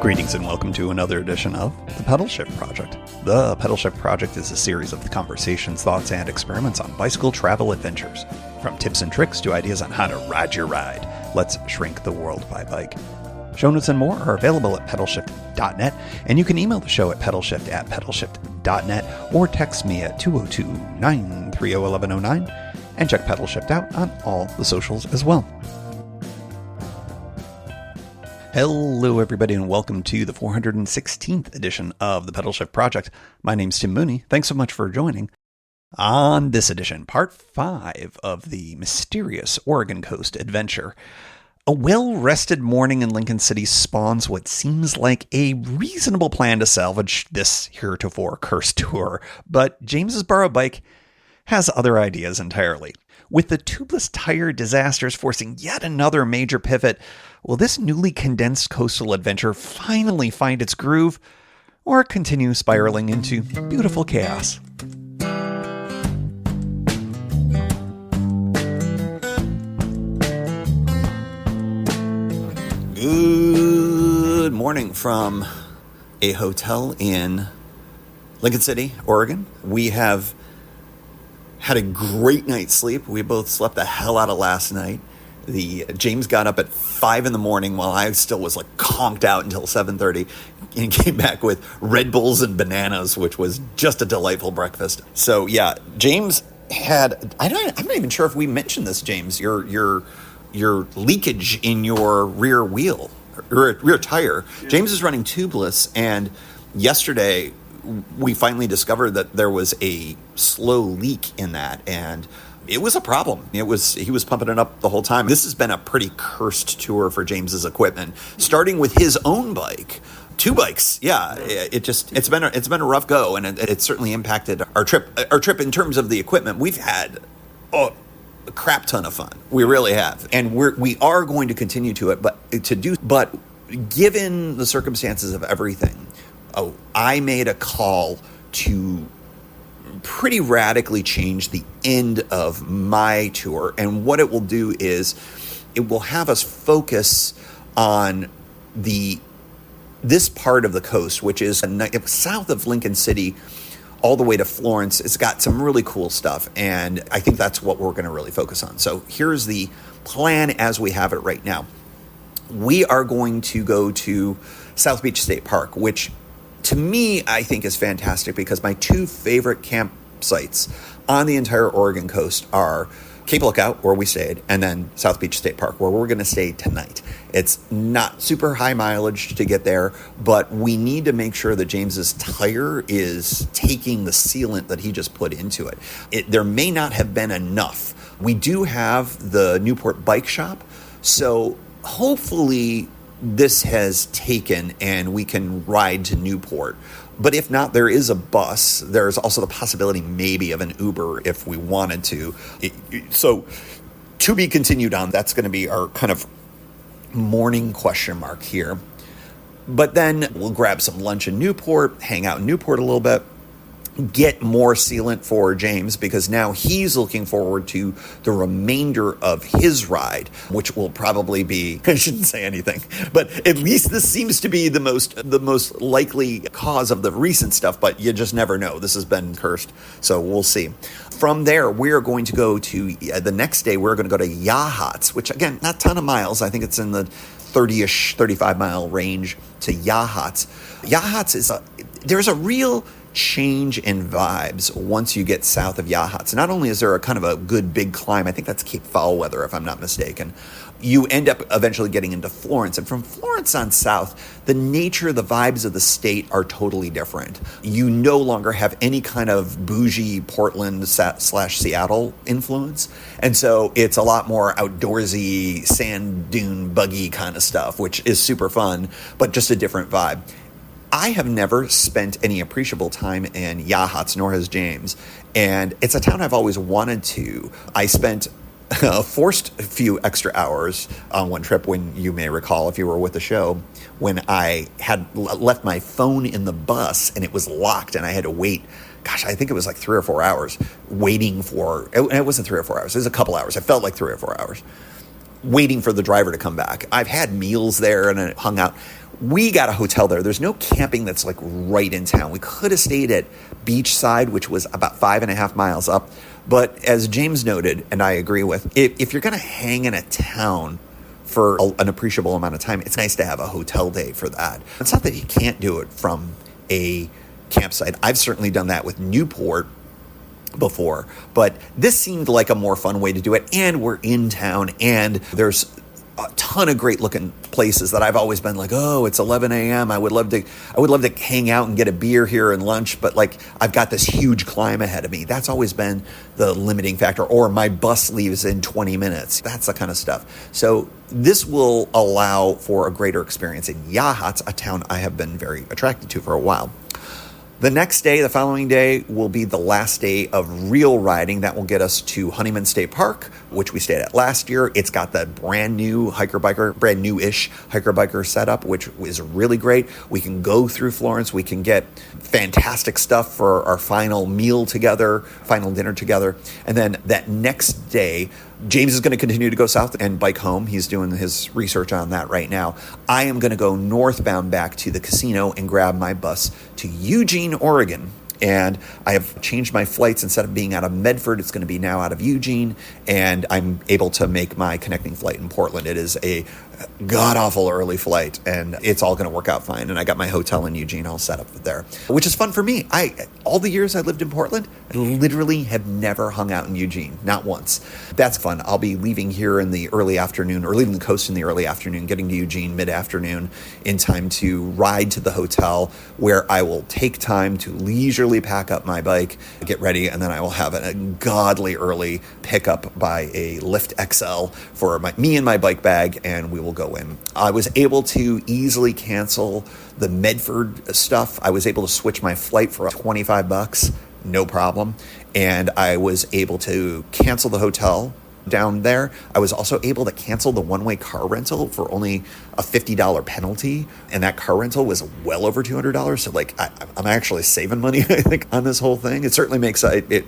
Greetings and welcome to another edition of The Pedal Shift Project. The Pedal Shift Project is a series of conversations, thoughts, and experiments on bicycle travel adventures. From tips and tricks to ideas on how to ride your ride, let's shrink the world by bike. Show notes and more are available at pedalshift.net, and you can email the show at pedalshift@pedalshift.net or text me at 202-930-1109, and check Pedal Shift out on all the socials as well. Hello, everybody, and welcome to the 416th edition of the Pedal Shift Project. My name's Tim Mooney. Thanks so much for joining. On this edition, part 5 of the mysterious Oregon coast adventure, a well-rested morning in Lincoln City spawns what seems like a reasonable plan to salvage this heretofore cursed tour, but James's borrowed bike has other ideas entirely. With the tubeless tire disasters forcing yet another major pivot, will this newly condensed coastal adventure finally find its groove, or continue spiraling into beautiful chaos? Good morning from a hotel in Lincoln City, Oregon. We have had a great night's sleep. We both slept the hell out of last night. James got up at 5 in the morning while I still was like conked out until 7:30 and came back with Red Bulls and bananas, which was just a delightful breakfast. So yeah, James had, I'm not even sure if we mentioned this, James, your leakage in your rear wheel, rear tire. Yeah. James is running tubeless, and yesterday we finally discovered that there was a slow leak in that, and it was a problem. He was pumping it up the whole time. This has been a pretty cursed tour for James's equipment, starting with his own bike. 2 bikes. Yeah, it's been a rough go, and it certainly impacted our trip in terms of the equipment. We've had a crap ton of fun. We really have. And we are going to continue but given the circumstances of everything, I made a call to pretty radically change the end of my tour. And what it will do is it will have us focus on this part of the coast, which is south of Lincoln City, all the way to Florence. It's got some really cool stuff, and I think that's what we're going to really focus on. So here's the plan as we have it right now. We are going to go to South Beach State Park, which to me, I think is fantastic because my 2 favorite campsites on the entire Oregon coast are Cape Lookout, where we stayed, and then South Beach State Park, where we're going to stay tonight. It's not super high mileage to get there, but we need to make sure that James's tire is taking the sealant that he just put into it. There may not have been enough. We do have the Newport bike shop, so hopefully this has taken and we can ride to Newport. But if not, there is a bus. There's also the possibility maybe of an Uber if we wanted to. So to be continued on, that's going to be our kind of morning question mark here. But then we'll grab some lunch in Newport, hang out in Newport a little bit, get more sealant for James because now he's looking forward to the remainder of his ride, which will probably be, I shouldn't say anything, but at least this seems to be the most likely cause of the recent stuff, but you just never know. This has been cursed, so we'll see. From there, we're going to go to, the next day, we're going to go to Yachats, which again, not a ton of miles. I think it's in the 30-ish, 35-mile range to Yachats. Yachats there's a real change in vibes once you get south of Yachats. Not only is there a kind of a good big climb, I think that's Cape Foulweather if I'm not mistaken, you end up eventually getting into Florence. And from Florence on south, the nature, the vibes of the state are totally different. You no longer have any kind of bougie Portland / Seattle influence. And so it's a lot more outdoorsy, sand dune, buggy kind of stuff, which is super fun, but just a different vibe. I have never spent any appreciable time in Yachats, nor has James, and it's a town I've always wanted to. I spent forced a few extra hours on one trip, when you may recall, if you were with the show, when I had left my phone in the bus and it was locked and I had to wait. Gosh, I think it was like 3 or 4 hours waiting for, it wasn't 3 or 4 hours, it was a couple hours. It felt like 3 or 4 hours waiting for the driver to come back. I've had meals there and I hung out. we got a hotel there. There's no camping that's like right in town. We could have stayed at Beachside, which was about 5.5 miles up. But as James noted, and I agree with, if you're going to hang in a town for an appreciable amount of time, it's nice to have a hotel day for that. It's not that you can't do it from a campsite. I've certainly done that with Newport before, but this seemed like a more fun way to do it. And we're in town, and there's a ton of great looking places that I've always been like, oh, it's 11 a.m. I would love to hang out and get a beer here and lunch, but like I've got this huge climb ahead of me. That's always been the limiting factor. Or my bus leaves in 20 minutes. That's the kind of stuff. So this will allow for a greater experience in Yachats, a town I have been very attracted to for a while. The next day, the following day, will be the last day of real riding. That will get us to Honeyman State Park, which we stayed at last year. It's got the brand new brand new-ish hiker-biker setup, which is really great. We can go through Florence. We can get fantastic stuff for our final meal together, final dinner together. And then that next day, James is going to continue to go south and bike home. He's doing his research on that right now. I am going to go northbound back to the casino and grab my bus to Eugene, Oregon. And I have changed my flights. Instead of being out of Medford, it's going to be now out of Eugene. And I'm able to make my connecting flight in Portland. It is a god-awful early flight, and it's all going to work out fine. And I got my hotel in Eugene all set up there, which is fun for me. All the years I lived in Portland, I literally have never hung out in Eugene, not once. That's fun. I'll be leaving here in the early afternoon, or leaving the coast in the early afternoon, getting to Eugene mid-afternoon in time to ride to the hotel, where I will take time to leisurely pack up my bike, get ready, and then I will have a godly early pickup by a Lyft XL for me and my bike bag, and we will go in. I was able to easily cancel the Medford stuff. I was able to switch my flight for $25, no problem. And I was able to cancel the hotel down there. I was also able to cancel the one-way car rental for only a $50 penalty. And that car rental was well over $200. So like I'm actually saving money, I think, on this whole thing. It certainly makes it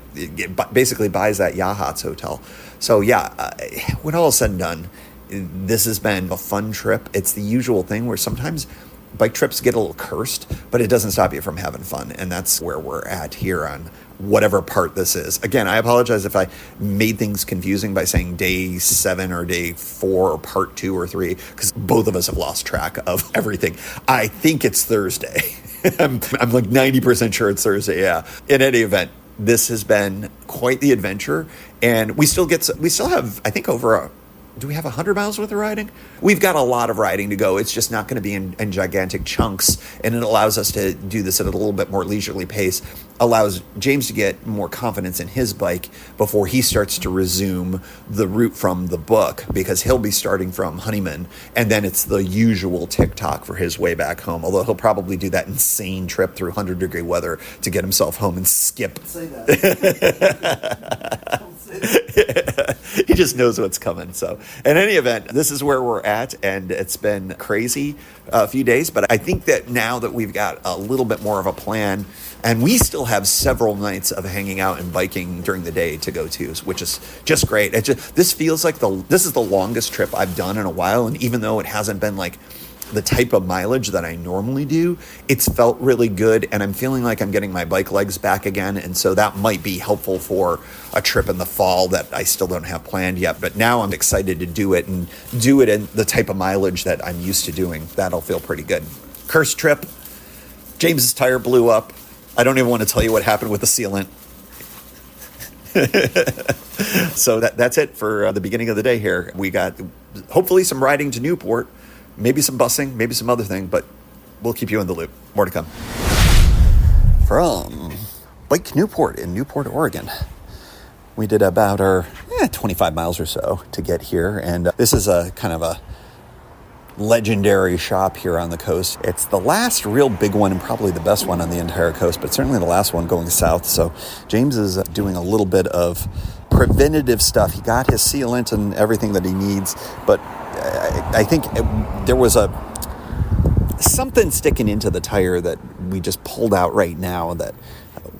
basically buys that Yachats hotel. So yeah, when all is said and done, this has been a fun trip. It's the usual thing where sometimes bike trips get a little cursed, but it doesn't stop you from having fun. And that's where we're at here on whatever part this is. Again, I apologize if I made things confusing by saying day 7 or day 4 or part 2 or 3, because both of us have lost track of everything. I think it's Thursday. I'm like 90% sure it's Thursday. Yeah. In any event, this has been quite the adventure, and we still have, I think, do we have 100 miles worth of riding? We've got a lot of riding to go. It's just not going to be in gigantic chunks, and it allows us to do this at a little bit more leisurely pace, allows James to get more confidence in his bike before he starts to resume the route from the book, because he'll be starting from Honeyman, and then it's the usual TikTok for his way back home, although he'll probably do that insane trip through 100-degree weather to get himself home and skip. Don't say that. Don't say that. He just knows what's coming. So in any event, this is where we're at, and it's been crazy a few days, but I think that now that we've got a little bit more of a plan, and we still have several nights of hanging out and biking during the day to go to, which is just great. This feels like this is the longest trip I've done in a while, and even though it hasn't been like the type of mileage that I normally do, it's felt really good, and I'm feeling like I'm getting my bike legs back again, and so that might be helpful for a trip in the fall that I still don't have planned yet, but now I'm excited to do it, and do it in the type of mileage that I'm used to doing. That'll feel pretty good. Cursed trip. James's tire blew up. I don't even want to tell you what happened with the sealant. So that's it for the beginning of the day here. We got hopefully some riding to Newport, maybe some busing, maybe some other thing, but we'll keep you in the loop. More to come. From Bike Newport in Newport, Oregon, we did about our 25 miles or so to get here, and this is a kind of a legendary shop here on the coast. It's the last real big one and probably the best one on the entire coast, but certainly the last one going south. So James is doing a little bit of preventative stuff. He got his sealant and everything that he needs, but I think there was something sticking into the tire that we just pulled out right now that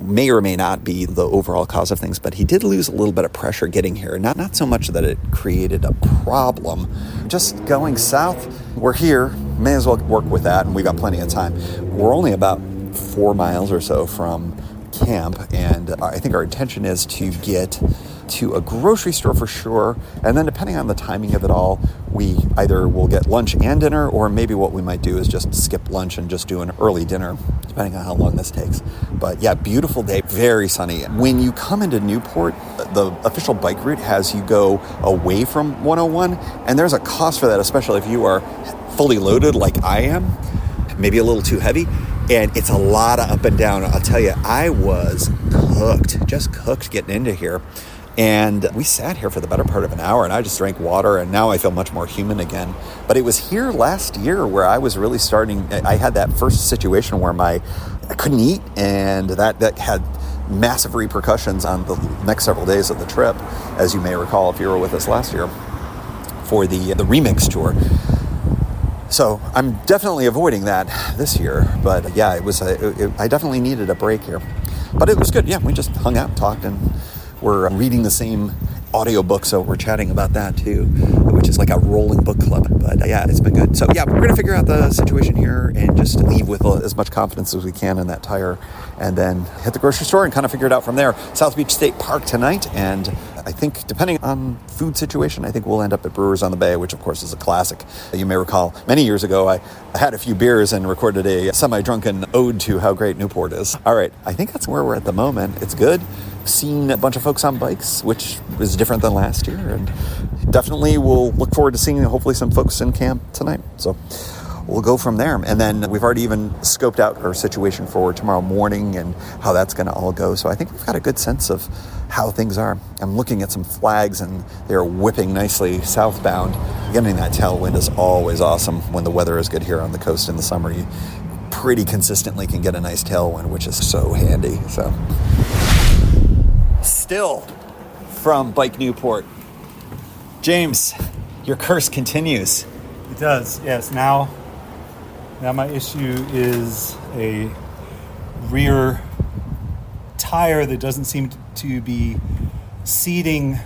may or may not be the overall cause of things, but he did lose a little bit of pressure getting here. Not so much that it created a problem. Just going south, we're here, may as well work with that, and we got plenty of time. We're only about 4 miles or so from camp, and I think our intention is to get to a grocery store for sure, and then depending on the timing of it all, we either will get lunch and dinner, or maybe what we might do is just skip lunch and just do an early dinner, depending on how long this takes. But yeah, beautiful day, very sunny. When you come into Newport, the official bike route has you go away from 101, and there's a cost for that, especially if you are fully loaded like I am, maybe a little too heavy. And it's a lot of up and down. I'll tell you, I was just cooked getting into here. And we sat here for the better part of an hour, and I just drank water, and now I feel much more human again. But it was here last year where I was really I had that first situation where I couldn't eat, and that had massive repercussions on the next several days of the trip, as you may recall if you were with us last year for the remix tour. So I'm definitely avoiding that this year. But yeah, I definitely needed a break here. But it was good. Yeah, we just hung out, talked, and we're reading the same audiobook, so we're chatting about that too, which is like a rolling book club. But yeah, it's been good. So yeah, we're going to figure out the situation here and just leave with as much confidence as we can in that tire, and then hit the grocery store and kind of figure it out from there. South Beach State Park tonight, and I think depending on food situation, I think we'll end up at Brewers on the Bay, which of course is a classic. You may recall many years ago, I had a few beers and recorded a semi-drunken ode to how great Newport is. All right, I think that's where we're at the moment. It's good. Seen a bunch of folks on bikes, which is different than last year, and definitely we'll look forward to seeing hopefully some folks in camp tonight. So we'll go from there. And then we've already even scoped out our situation for tomorrow morning and how that's going to all go. So I think we've got a good sense of how things are. I'm looking at some flags, and they're whipping nicely southbound. Getting that tailwind is always awesome when the weather is good here on the coast in the summer. You pretty consistently can get a nice tailwind, which is so handy. So still from Bike Newport, James, your curse continues. It does, yes. Now my issue is a rear tire that doesn't seem to be seating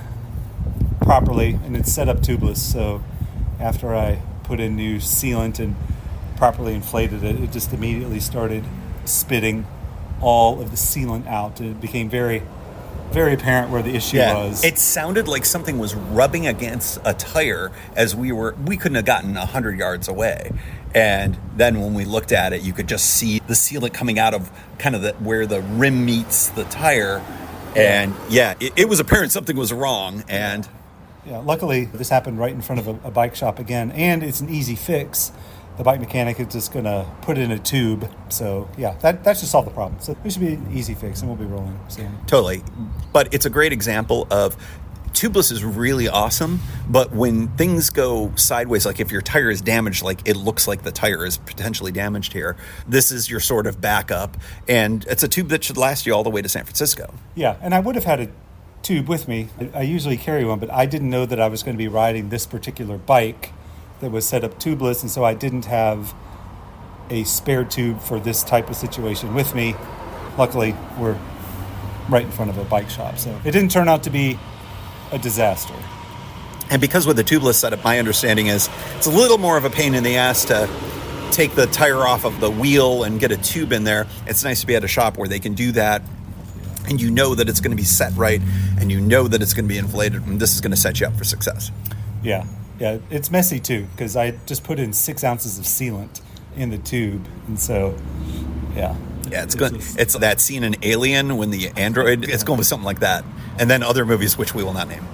properly, and it's set up tubeless. So after I put in new sealant and properly inflated it, it just immediately started spitting all of the sealant out. It became very, very apparent where the issue was. It sounded like something was rubbing against a tire as we couldn't have gotten 100 yards away. And then when we looked at it, you could just see the sealant coming out of kind of where the rim meets the tire. And it was apparent something was wrong. And luckily this happened right in front of a bike shop again, and it's an easy fix. The bike mechanic is just going to put it in a tube. So, that should solve the problem. So, it should be an easy fix, and we'll be rolling soon. Totally. But it's a great example of tubeless is really awesome, but when things go sideways, like if your tire is damaged, like it looks like the tire is potentially damaged here, this is your sort of backup, and it's a tube that should last you all the way to San Francisco. Yeah, and I would have had a tube with me. I usually carry one, but I didn't know that I was going to be riding this particular bike that was set up tubeless, and so I didn't have a spare tube for this type of situation with me. Luckily, we're right in front of a bike shop, so it didn't turn out to be a disaster. And because with the tubeless setup, my understanding is it's a little more of a pain in the ass to take the tire off of the wheel and get a tube in there. It's nice to be at a shop where they can do that, and you know that it's going to be set right, and you know that it's going to be inflated, and this is going to set you up for success. Yeah, it's messy too, because I just put in 6 ounces of sealant in the tube, and so, it's good. It's that scene in Alien when the android, it's going with something like that. And then other movies, which we will not name.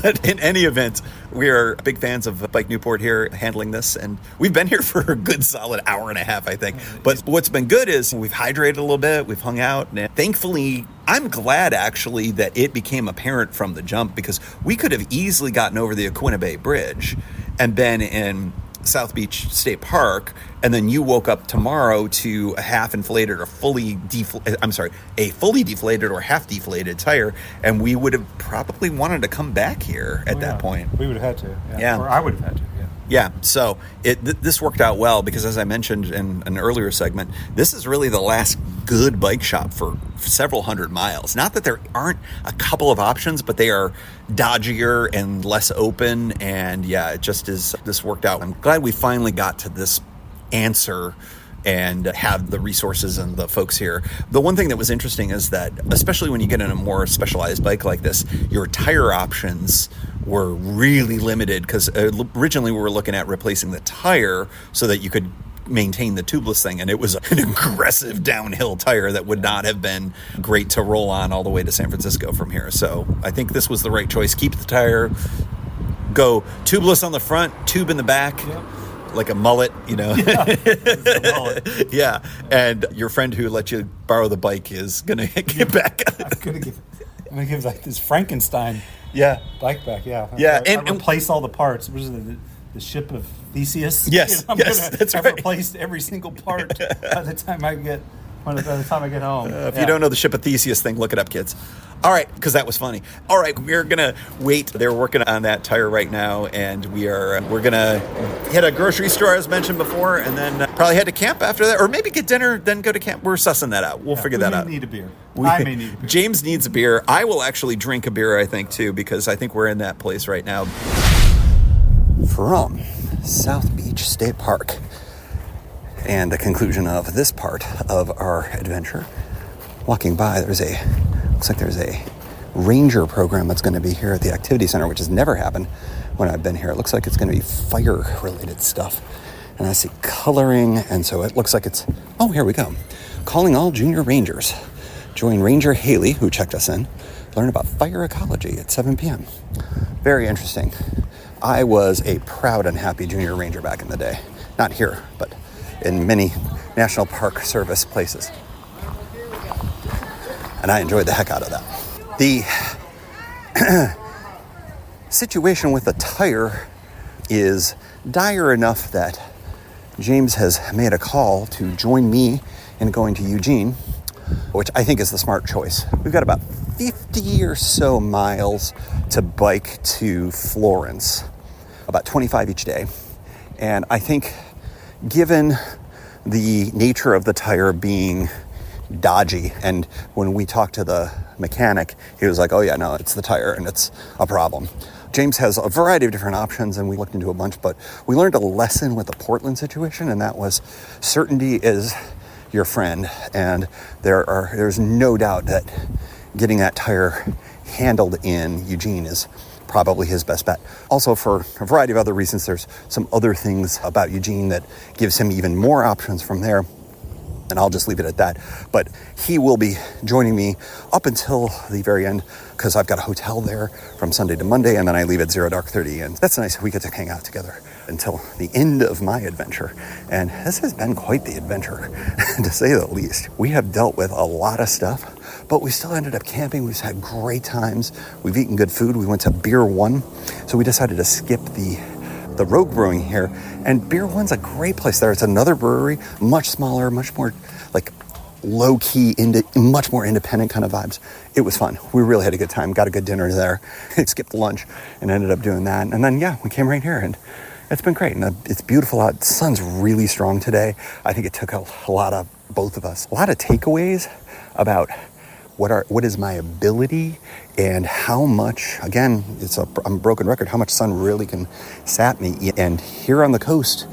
But in any event, we are big fans of Bike Newport here handling this. And we've been here for a good solid hour and a half, I think. But what's been good is we've hydrated a little bit. We've hung out. And thankfully, I'm glad actually that it became apparent from the jump, because we could have easily gotten over the Aquina Bay Bridge and been in South Beach State Park, and then you woke up tomorrow to a half inflated or a fully deflated or half deflated tire, and we would have probably wanted to come back here at that point. We would have had to, or I would have had to. Yeah, so this worked out well, because as I mentioned in an earlier segment, this is really the last good bike shop for several hundred miles. Not that there aren't a couple of options, but they are dodgier and less open, and it just is. This worked out. I'm glad we finally got to this answer and have the resources and the folks here. The one thing that was interesting is that, especially when you get in a more specialized bike like this, your tire options were really limited, because originally we were looking at replacing the tire so that you could maintain the tubeless thing, and it was an aggressive downhill tire that would not have been great to roll on all the way to San Francisco from here. So I think this was the right choice. Keep the tire, go tubeless on the front, tube in the back. Yep. Like a mullet, you know. Yeah, it's a mullet. Yeah, and your friend who let you borrow the bike is gonna get back. I'm gonna give like this Frankenstein. Yeah, bike back. Yeah, yeah, and replace all the parts. What is it? The ship of Theseus. Yes, that's right. I've replaced every single part by the time I get home. If you don't know the ship of Theseus thing, look it up, kids. All right, because that was funny. All right, we're gonna wait. They're working on that tire right now, and we're gonna hit a grocery store as mentioned before, and then probably head to camp after that, or maybe get dinner, then go to camp. We're sussing that out. We'll figure that out. We may need a beer. I may need a beer. James needs a beer. I will actually drink a beer, I think, too, because I think we're in that place right now. From South Beach State Park, and the conclusion of this part of our adventure, walking by, looks like there's a ranger program that's going to be here at the activity center, which has never happened when I've been here. It looks like it's going to be fire related stuff, and I see coloring, and so it looks like here we go. Calling all junior rangers. Join Ranger Haley, who checked us in, learn about fire ecology at 7 p.m. Very interesting. I was a proud and happy junior ranger back in the day. Not here, but in many National Park Service places. And I enjoyed the heck out of that. The situation with the tire is dire enough that James has made a call to join me in going to Eugene, which I think is the smart choice. We've got about 50 or so miles to bike to Florence, about 25 each day. And I think given the nature of the tire being dodgy, and when we talked to the mechanic, he was like, oh yeah, no, it's the tire and it's a problem. James has a variety of different options, and we looked into a bunch, but we learned a lesson with the Portland situation, and that was certainty is your friend, and there's no doubt that getting that tire handled in Eugene is probably his best bet. Also, for a variety of other reasons, there's some other things about Eugene that gives him even more options from there, and I'll just leave it at that. But he will be joining me up until the very end, because I've got a hotel there from Sunday to Monday, and then I leave at 0:30, and that's nice. We get to hang out together until the end of my adventure. And this has been quite the adventure, to say the least. We have dealt with a lot of stuff, but we still ended up camping. We've had great times. We've eaten good food. We went to Beer One, so we decided to skip the Rogue Brewing here. And Beer One's a great place there. It's another brewery, much smaller, much more like low-key, much more independent kind of vibes. It was fun. We really had a good time. Got a good dinner there. Skipped lunch and ended up doing that. And then, we came right here, and it's been great. And it's beautiful out. The sun's really strong today. I think it took a lot of both of us. A lot of takeaways about what is my ability and how much, again, I'm a broken record, how much sun really can sap me. And here on the coast,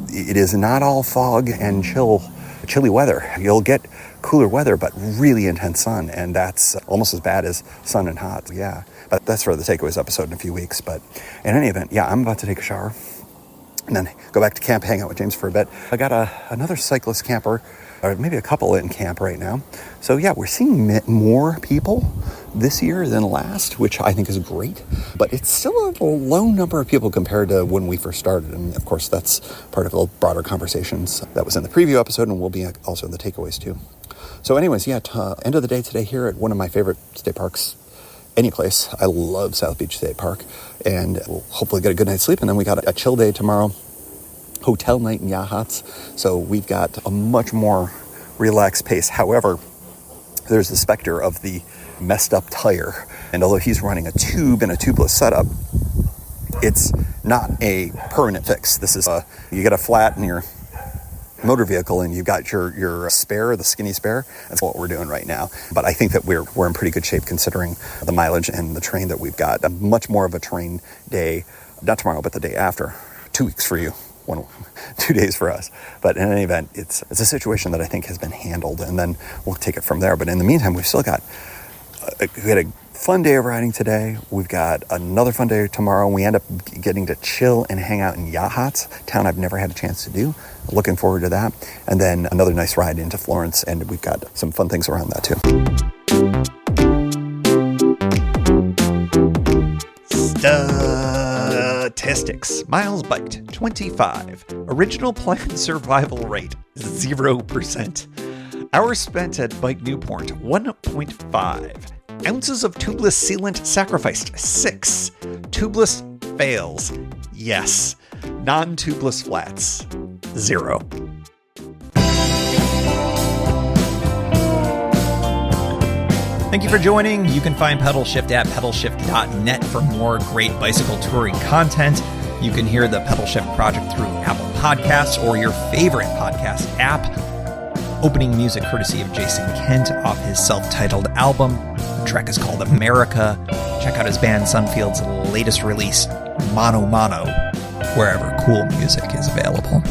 it is not all fog and chilly weather. You'll get cooler weather, but really intense sun, and that's almost as bad as sun and hot. Yeah, but that's for the takeaways episode in a few weeks. But in any event, I'm about to take a shower and then go back to camp, hang out with James for a bit. I got another cyclist camper, or maybe a couple in camp right now. So we're seeing more people this year than last, which I think is great, but it's still a low number of people compared to when we first started. And of course, that's part of the broader conversations that was in the preview episode and will be also in the takeaways too. So anyways, end of the day today here at one of my favorite state parks, any place. I love South Beach State Park, and we'll hopefully get a good night's sleep. And then we got a chill day tomorrow, hotel night in Yachats. So we've got a much more relaxed pace. However, there's the specter of the messed up tire. And although he's running a tube and a tubeless setup, it's not a permanent fix. This is you get a flat in your motor vehicle and you've got your spare, the skinny spare. That's what we're doing right now. But I think that we're in pretty good shape considering the mileage and the terrain that we've got. A much more of a terrain day, not tomorrow, but the day after. 2 weeks for you. 2 days for us. But in any event, it's a situation that I think has been handled, and then we'll take it from there. But in the meantime, we've still got, we had a fun day of riding today. We've got another fun day tomorrow. We end up getting to chill and hang out in Yachats, town I've never had a chance to do. Looking forward to that. And then another nice ride into Florence, and we've got some fun things around that too. Statistics. Miles biked, 25. Original planned survival rate, 0%. Hours spent at Bike Newport, 1.5. Ounces of tubeless sealant sacrificed, 6. Tubeless fails, yes. Non-tubeless flats, 0. Thank you for joining. You can find Pedal Shift at pedalshift.net for more great bicycle touring content. You can hear the Pedal Shift project through Apple Podcasts or your favorite podcast app. Opening music courtesy of Jason Kent off his self-titled album. The track is called America. Check out his band Sunfield's latest release, Mono Mono, wherever cool music is available.